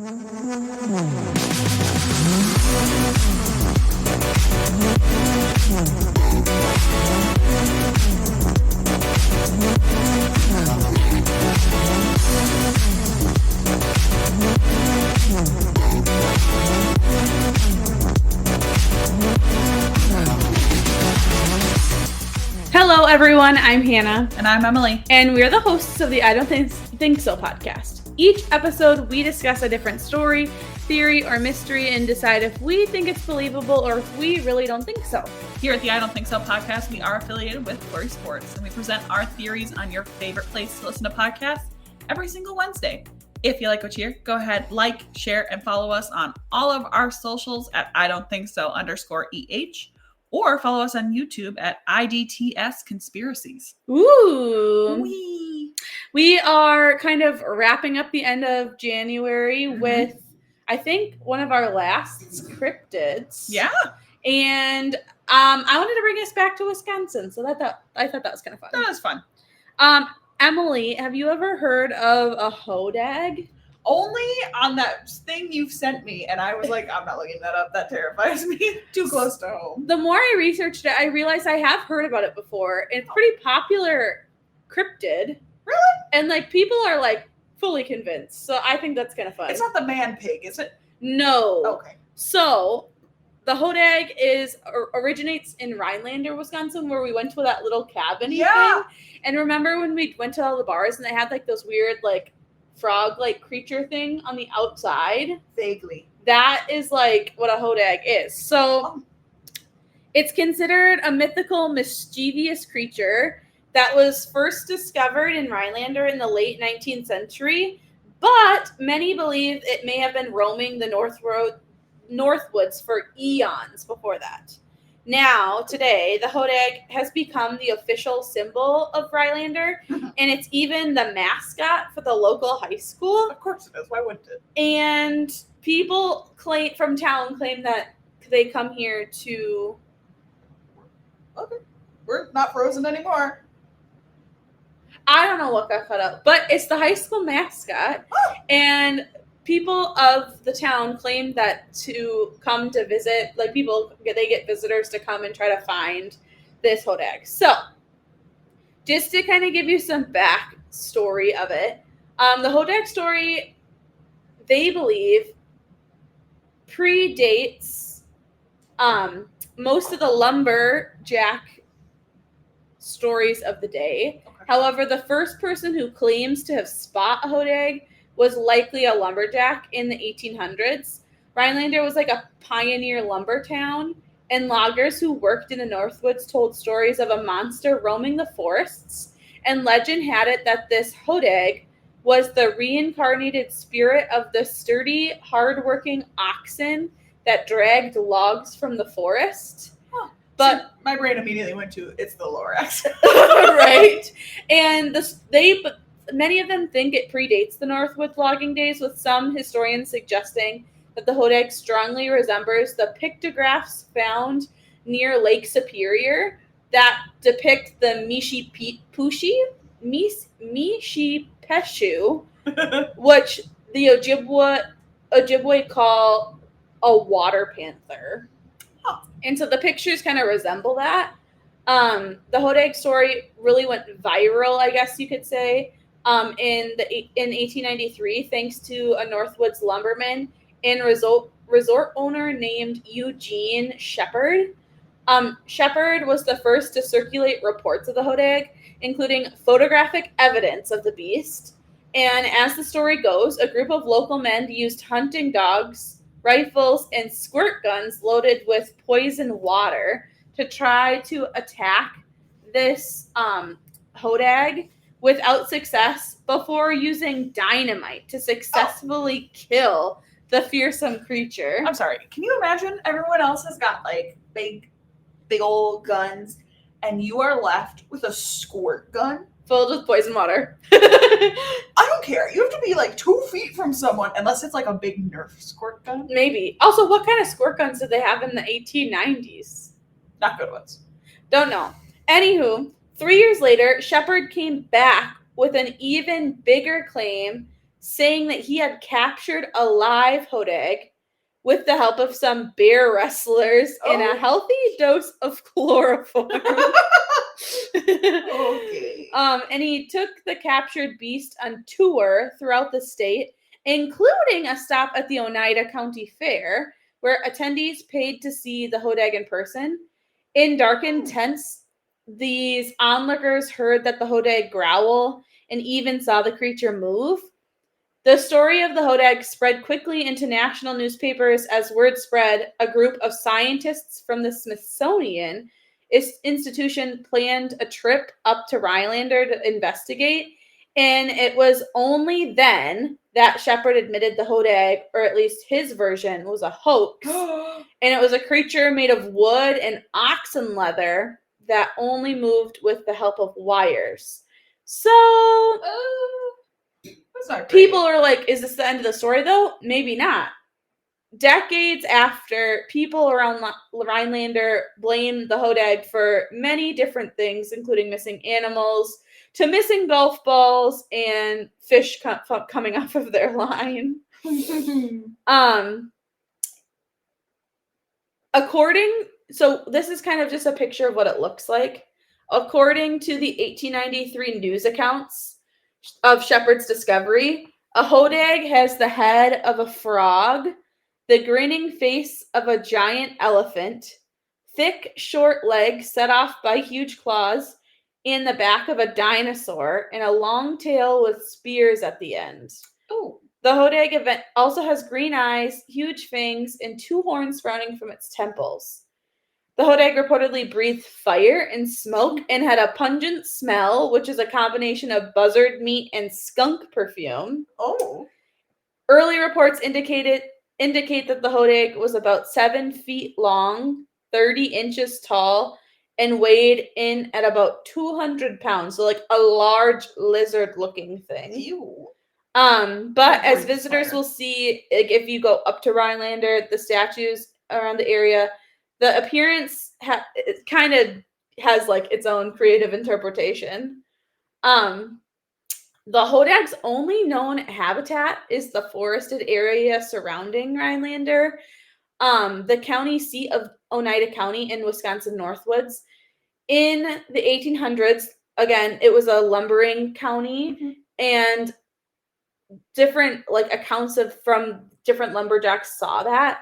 Hello, everyone. I'm Hannah. And I'm Emily. And we're the hosts of the I Don't Think So podcast. Each episode, we discuss a different story, theory, or mystery and decide if we think it's believable or if we really don't think so. Here at the I Don't Think So podcast, we are affiliated with Flurry Sports, and we present our theories on your favorite place to listen to podcasts every single Wednesday. If you like what you hear, go ahead, like, share, and follow us on all of our socials at I Don't Think So _EH. Or follow us on YouTube at IDTS Conspiracies. Ooh. We are kind of wrapping up the end of January with, I think, one of our last cryptids. Yeah. And I wanted to bring us back to Wisconsin. So I thought that was kind of fun. That was fun. Emily, have you ever heard of a hodag? Only on that thing you've sent me, and I was like, I'm not looking that up. That terrifies me. Too close to home. The more I researched it, I realized I have heard about it before. It's pretty popular cryptid. Really? And, people are, fully convinced. So I think that's kind of fun. It's not the man pig, is it? No. Okay. So the hodag originates in Rhinelander, Wisconsin, where we went to that little cabin thing. And remember when we went to all the bars and they had, those weird, frog-like creature thing on the outside? Vaguely. That is what a hodag is. So it's considered a mythical, mischievous creature that was first discovered in Rhinelander in the late 19th century, but many believe it may have been roaming the Northwoods for eons before that. Now, today, the hodag has become the official symbol of Rhinelander, and it's even the mascot for the local high school. Of course it is. Why wouldn't it? And people from town claim that they come here to... Okay. We're not frozen anymore. I don't know what got cut up, but it's the high school mascot, and people of the town claim that to come to visit, they get visitors to come and try to find this hodag. So, just to kind of give you some backstory of it, the hodag story, they believe, predates most of the lumberjack stories of the day. Okay. However, the first person who claims to have spot a hodag was likely a lumberjack in the 1800s. Rhinelander was a pioneer lumber town, and loggers who worked in the Northwoods told stories of a monster roaming the forests, and legend had it that this hodag was the reincarnated spirit of the sturdy, hardworking oxen that dragged logs from the forest. Huh. But my brain immediately went to, it's the Lorax. Right? And many of them think it predates the Northwoods logging days, with some historians suggesting that the hodag strongly resembles the pictographs found near Lake Superior that depict the Mishipeshu, which the Ojibwe call a water panther. Huh. And so the pictures kind of resemble that. The hodag story really went viral, I guess you could say, in 1893, thanks to a Northwoods lumberman and resort owner named Eugene Shepard. Shepard was the first to circulate reports of the hodag, including photographic evidence of the beast. And as the story goes, a group of local men used hunting dogs, rifles, and squirt guns loaded with poison water to try to attack this hodag without success before using dynamite to successfully kill the fearsome creature. I'm sorry. Can you imagine everyone else has got big old guns and you are left with a squirt gun? Filled with poison water. I don't care. You have to be 2 feet from someone, unless it's a big Nerf squirt gun. Maybe. Also, what kind of squirt guns did they have in the 1890s? Not good ones. Don't know. Anywho, 3 years later, Shepard came back with an even bigger claim, saying that he had captured a live Hodag with the help of some bear wrestlers and a healthy dose of chloroform. Okay. And he took the captured beast on tour throughout the state, including a stop at the Oneida County Fair, where attendees paid to see the Hodag in person. In darkened tents, these onlookers heard that the Hodag growl and even saw the creature move. The story of the Hodag spread quickly into national newspapers. As word spread, a group of scientists from the Smithsonian institution planned a trip up to Rhinelander to investigate, and it was only then that Shepard admitted the Hodag, or at least his version, was a hoax, and it was a creature made of wood and oxen leather that only moved with the help of wires. So... people are like, is this the end of the story, though? Maybe not. Decades after, people around Rhinelander blame the Hodag for many different things, including missing animals, to missing golf balls, and fish coming off of their line. So this is kind of just a picture of what it looks like. According to the 1893 news accounts of Shepard's discovery, a Hodag has the head of a frog, the grinning face of a giant elephant, thick, short legs set off by huge claws, and the back of a dinosaur, and a long tail with spears at the end. Oh. The Hodag event also has green eyes, huge fangs, and two horns sprouting from its temples. The Hodag reportedly breathed fire and smoke and had a pungent smell, which is a combination of buzzard meat and skunk perfume. Oh. Early reports indicate that the Hodag was about 7 feet long, 30 inches tall, and weighed in at about 200 pounds. So like a large lizard-looking thing. Ew. But as visitors will see, like if you go up to Rhinelander, the statues around the area, the appearance it kind of has like its own creative interpretation. The Hodag's only known habitat is the forested area surrounding Rhinelander, the county seat of Oneida County in Wisconsin Northwoods. In the 1800s, again, it was a lumbering county, and different like accounts from different lumberjacks saw that.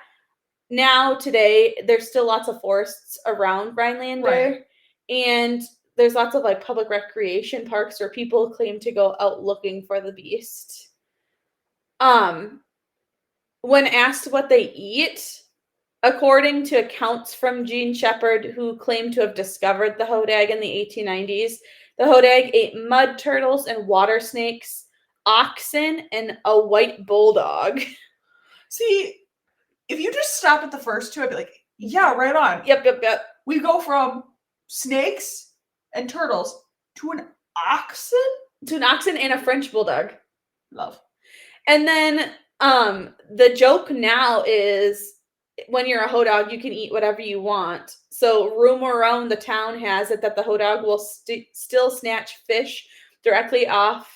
Now, today, there's still lots of forests around Rhinelander, right. And there's lots of like public recreation parks where people claim to go out looking for the beast. When asked what they eat, according to accounts from Gene Shepard, who claimed to have discovered the Hodag in the 1890s, the Hodag ate mud turtles and water snakes, oxen, and a white bulldog. See, if you just stop at the first two, I'd be like, yeah, right on. Yep. We go from snakes and turtles to an oxen? To an oxen and a French bulldog. Love. And then the joke now is when you're a Hodag, you can eat whatever you want. So rumor around the town has it that the Hodag will still snatch fish directly off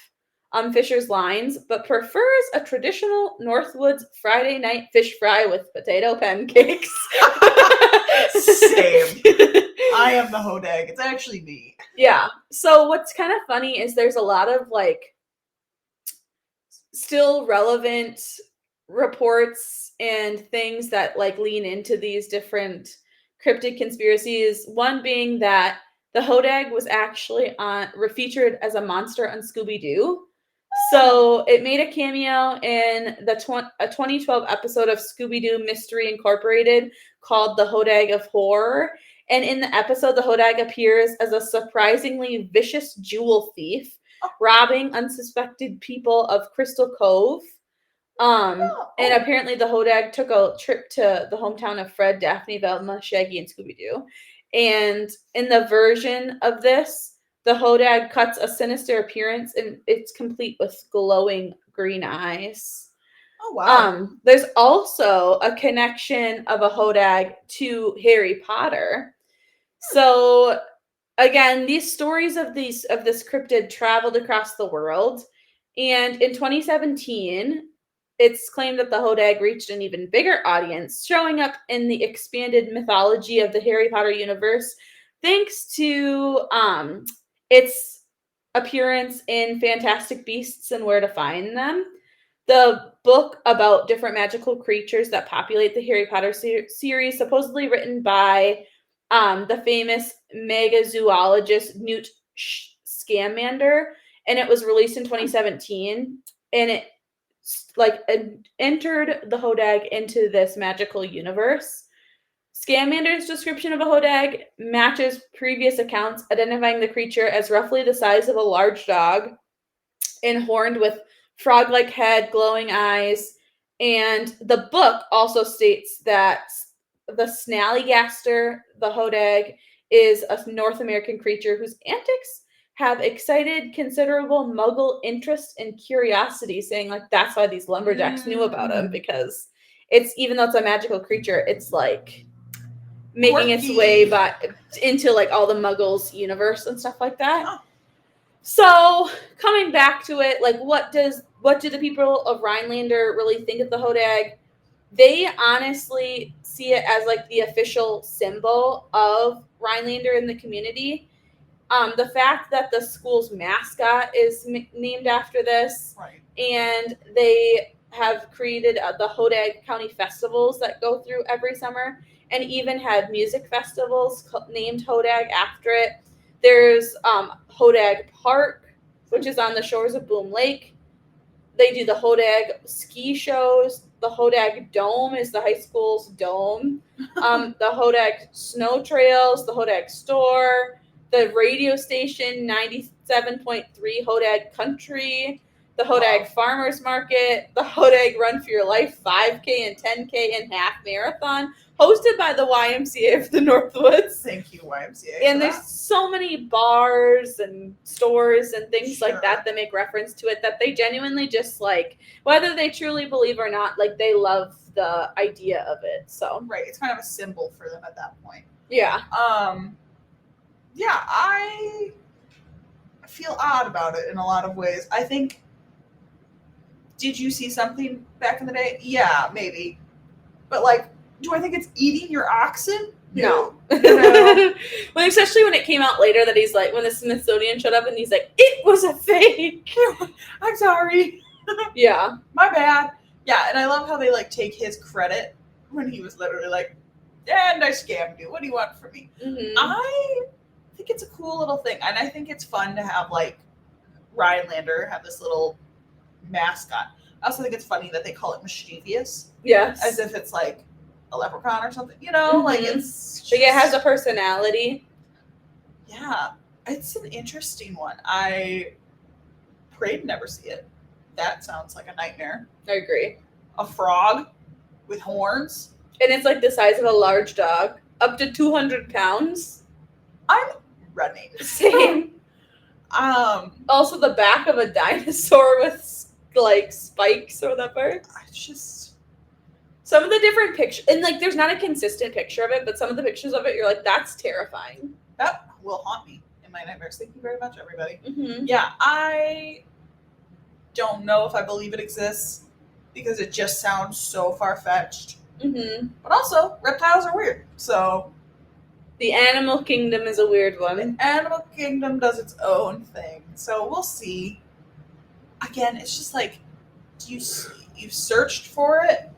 Fisher's lines, but prefers a traditional Northwoods Friday night fish fry with potato pancakes. Same. I am the Hodag. It's actually me. Yeah. So what's kind of funny is there's a lot of like still relevant reports and things that like lean into these different cryptid conspiracies. One being that the Hodag was actually featured as a monster on Scooby-Doo. So it made a cameo in a 2012 episode of Scooby-Doo Mystery Incorporated called The Hodag of Horror. And in the episode, the Hodag appears as a surprisingly vicious jewel thief, robbing unsuspected people of Crystal Cove. And apparently the Hodag took a trip to the hometown of Fred, Daphne, Velma, Shaggy, and Scooby-Doo. And in the version of this, the Hodag cuts a sinister appearance, and it's complete with glowing green eyes. Oh, wow. There's also a connection of a Hodag to Harry Potter. So, again, these stories of this cryptid traveled across the world. And in 2017, it's claimed that the Hodag reached an even bigger audience, showing up in the expanded mythology of the Harry Potter universe, thanks to its appearance in Fantastic Beasts and Where to Find Them, the book about different magical creatures that populate the Harry Potter series, supposedly written by the famous megazoologist Newt Scamander, and it was released in 2017, and it entered the Hodag into this magical universe. Scamander's description of a Hodag matches previous accounts, identifying the creature as roughly the size of a large dog and horned with frog-like head, glowing eyes. And the book also states that the Snallygaster, the Hodag, is a North American creature whose antics have excited considerable Muggle interest and curiosity, saying like that's why these lumberjacks knew about him, because it's, even though it's a magical creature, it's like making its way into like all the Muggles universe and stuff like that. Oh. So coming back to it, like what do the people of Rhinelander really think of the Hodag? They honestly see it as like the official symbol of Rhinelander in the community. The fact that the school's mascot is named after this, right, and they have created the Hodag County festivals that go through every summer, and even had music festivals named Hodag after it. There's Hodag Park, which is on the shores of Boom Lake. They do the Hodag ski shows. The Hodag Dome is the high school's dome. The Hodag snow trails, the Hodag store, the radio station 97.3 Hodag Country, the Hodag Farmers Market, the Hodag Run for Your Life 5K and 10K and half marathon, hosted by the YMCA of the Northwoods. Thank you, YMCA. And there's so many bars and stores and things like that make reference to it, that they genuinely just like, whether they truly believe or not, like they love the idea of it. So right, it's kind of a symbol for them at that point. Yeah. Yeah, I feel odd about it in a lot of ways. I think, did you see something back in the day? Yeah, maybe. But like, do I think it's eating your oxen? No. No. Well, especially when it came out later that he's like, when the Smithsonian showed up and he's like, it was a fake. I'm sorry. Yeah. My bad. Yeah, and I love how they like take his credit when he was literally like, and I scammed you. What do you want from me? Mm-hmm. I think it's a cool little thing. And I think it's fun to have like Rhinelander have this little mascot. I also think it's funny that they call it mischievous. Yes. As if it's like a leprechaun or something, you know? Mm-hmm. Like it's just, like it has a personality. Yeah. It's an interesting one. I prayed to never see it. That sounds like a nightmare. I agree. A frog with horns. And it's like the size of a large dog, up to 200 pounds. I'm running. Same. Also the back of a dinosaur with like spikes or whatever. I just, some of the different pictures, and like there's not a consistent picture of it, but some of the pictures of it, you're like, that's terrifying. That will haunt me in my nightmares. Thank you very much, everybody. Mm-hmm. Yeah, I don't know if I believe it exists because it just sounds so far-fetched. Mm-hmm. But also, reptiles are weird. So the animal kingdom is a weird one. the animal kingdom does its own thing. So we'll see. Again, it's just like, you've searched for it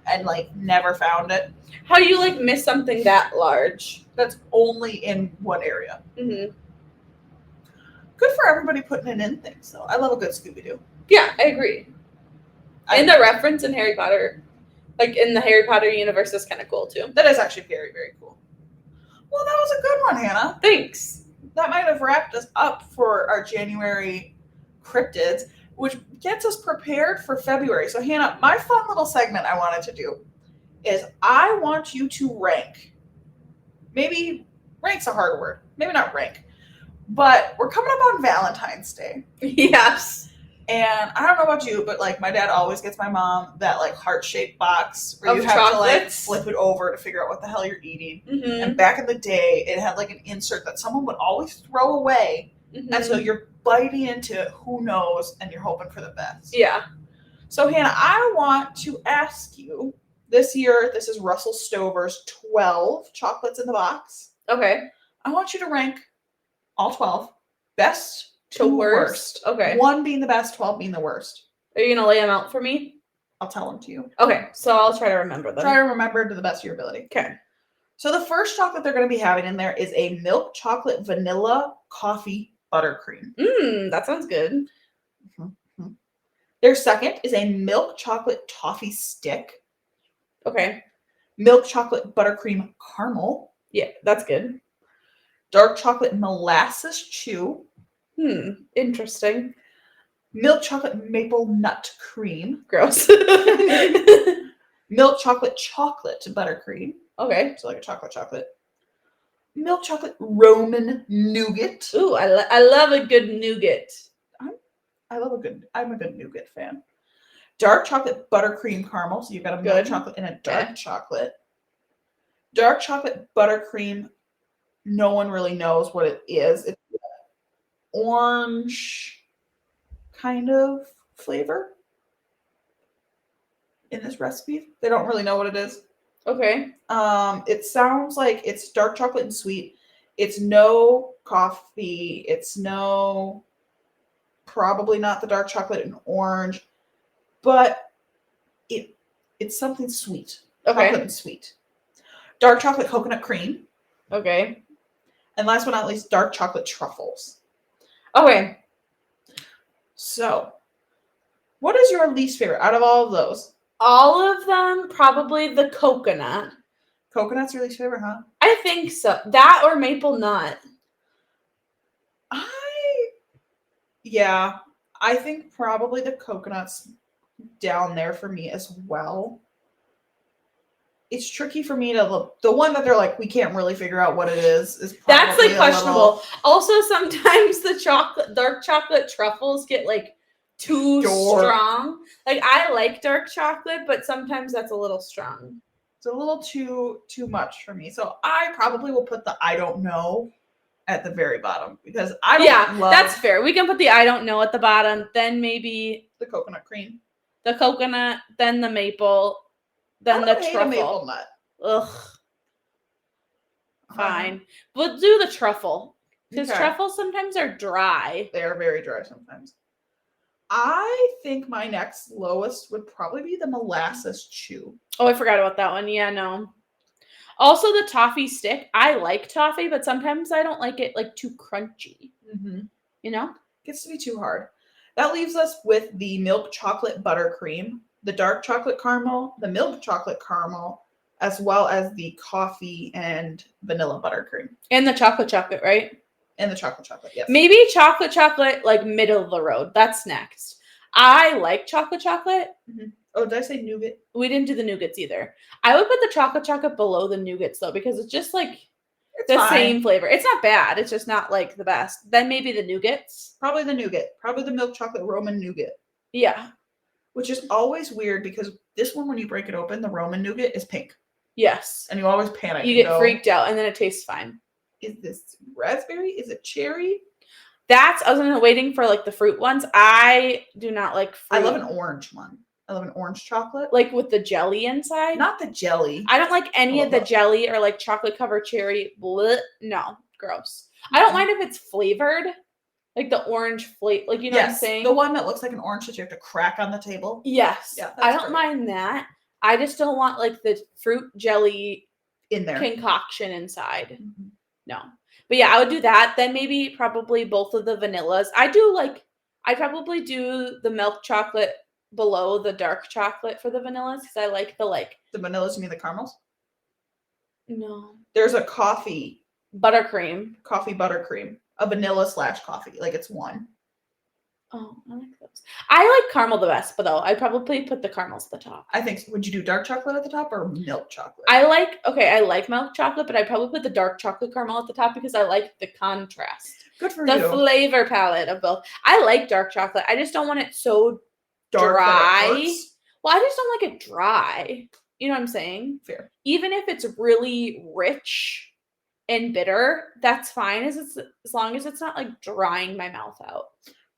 and like never found it. How do you like miss something that large? That's only in one area. Mm-hmm. Good for everybody putting it in things, though. I love a good Scooby-Doo. Yeah, I agree. And the reference in Harry Potter, like in the Harry Potter universe, is kind of cool too. That is actually very, very cool. Well, that was a good one, Hannah. Thanks. That might have wrapped us up for our January cryptids, which gets us prepared for February. So, Hannah, my fun little segment I wanted to do is I want you to rank. Maybe rank's a hard word. Maybe not rank. But we're coming up on Valentine's Day. Yes. And I don't know about you, but like my dad always gets my mom that like heart-shaped box where Of you have chocolates. to like flip it over to figure out what the hell you're eating. Mm-hmm. And back in the day, it had like an insert that someone would always throw away Mhm. And so you're biting into who knows and you're hoping for the best. Yeah. So Hannah, I want to ask you, this year, this is Russell Stover's 12 chocolates in the box. Okay. I want you to rank all 12, best To to worst? worst. Okay. 1 being the best, 12 being the worst. Are you gonna lay them out for me? I'll tell them to you. Okay, so I'll try to remember them. Try to remember to the best of your ability. Okay. So the first chocolate they're going to be having in there is a milk chocolate vanilla coffee buttercream. That sounds good. Mm-hmm. Their second is a milk chocolate toffee stick. Okay. Milk chocolate buttercream caramel. Yeah, that's good. Dark chocolate molasses chew. Interesting. Milk chocolate maple nut cream. Gross. Milk chocolate buttercream. Okay. So like a chocolate. Milk chocolate Roman nougat. Ooh, I love a good nougat. I'm a good nougat fan. Dark chocolate buttercream caramel. So you've got a milk chocolate and a dark chocolate. Dark chocolate buttercream. No one really knows what it is. It's orange kind of flavor in this recipe. They don't really know what it is. Okay. It sounds like it's dark chocolate and sweet. It's no coffee. It's no, probably not the dark chocolate and orange, but it's something sweet. Okay. Chocolate and sweet. Dark chocolate coconut cream. Okay. And last but not least, dark chocolate truffles. Okay. So, what is your least favorite out of all of those? All of them, probably the coconut. Coconut's your least favorite, huh? I think so. That or maple nut. I think probably the coconut's down there for me as well. It's tricky for me to look. The one that they're like, we can't really figure out what it is that's probably like questionable. Also, sometimes the dark chocolate truffles get like too strong. Like I like dark chocolate, but sometimes that's a little strong. It's a little too much for me. So I probably will put the I don't know at the very bottom because I don't love. That's fair. We can put the I don't know at the bottom, then maybe the coconut cream, the coconut, then the maple, then the truffle. Maple nut. Ugh. Fine. We'll do the truffle because truffles sometimes are dry. They are very dry sometimes. I think my next lowest would probably be the molasses chew. Oh, I forgot about that one. Yeah, no. Also, the toffee stick. I like toffee, but sometimes I don't like it like too crunchy. Mm-hmm. You know? Gets to be too hard. That leaves us with the milk chocolate buttercream, the dark chocolate caramel, the milk chocolate caramel, as well as the coffee and vanilla buttercream. And the chocolate, right? And the chocolate, yes. Maybe chocolate, like middle of the road. That's next. I like chocolate. Mm-hmm. Oh, did I say nougat? We didn't do the nougats either. I would put the chocolate below the nougats though, because it's just like same flavor. It's not bad. It's just not like the best. Then maybe the nougats. Probably the nougat. Probably the milk chocolate Roman nougat. Yeah. Which is always weird because this one, when you break it open, the Roman nougat is pink. Yes. And you always panic. You get freaked out and then it tastes fine. Is this raspberry? Is it cherry? I was waiting for like the fruit ones. I do not like fruit. I love an orange one. I love an orange chocolate. Like with the jelly inside? Not the jelly. I don't like any of the jelly or like chocolate covered cherry. Blech. No. Gross. I don't mind if it's flavored. Like the orange flavor. Like, you know what I'm saying? The one that looks like an orange that you have to crack on the table. Yes. Yeah, I don't mind that. I just don't want like the fruit jelly in there concoction inside. Mm-hmm. No. But yeah, I would do that. Then maybe probably both of the vanillas. I'd probably do the milk chocolate below the dark chocolate for the vanillas because I like the vanillas. You mean the caramels? No. There's a coffee buttercream, a vanilla / coffee. Like it's one. Oh, I like those. I like caramel the best, but though I'd probably put the caramels at the top. I think. Would you do dark chocolate at the top or milk chocolate? I like milk chocolate, but I'd probably put the dark chocolate caramel at the top because I like the contrast. Good for you. The flavor palette of both. I like dark chocolate. I just don't want it so dry. Well, I just don't like it dry. You know what I'm saying? Fair. Even if it's really rich and bitter, that's fine as long as it's not like drying my mouth out.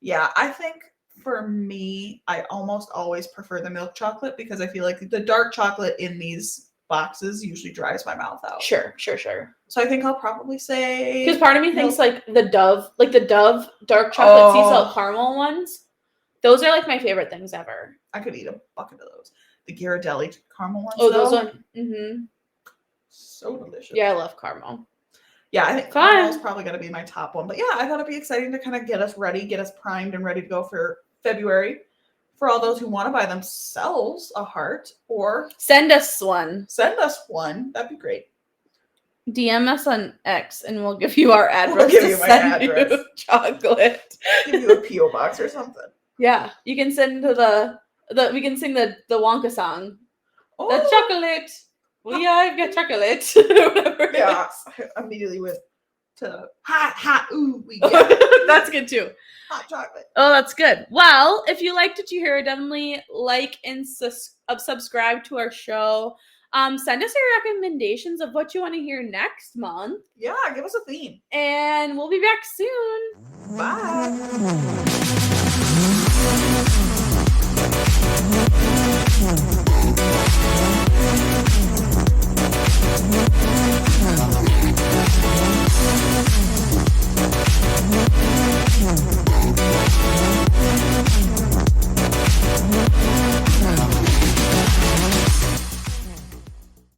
Yeah, I think for me, I almost always prefer the milk chocolate because I feel like the dark chocolate in these boxes usually dries my mouth out. Sure. So I think I'll probably say, Because part of me thinks like the Dove dark chocolate sea salt caramel ones, those are like my favorite things ever. I could eat a bucket of those. The Ghirardelli caramel ones. Oh, those ones. Mm-hmm. So delicious. Yeah, I love caramel. Yeah, I think caramel is probably going to be my top one. But yeah, I thought it'd be exciting to kind of get us ready, get us primed and ready to go for February. For all those who want to buy themselves a heart or send us one. That'd be great. DM us on X and we'll give you our address. We'll give you my address. You chocolate. Give you a P.O. box or something. Yeah, you can send to we can sing the Wonka song. Oh. The chocolate. We have got chocolate. Yeah, I immediately went to hot, ooh, we got That's good too. Hot chocolate. Oh, that's good. Well, if you liked what you hear, definitely like and subscribe to our show. Send us your recommendations of what you want to hear next month. Yeah, give us a theme. And we'll be back soon. Bye.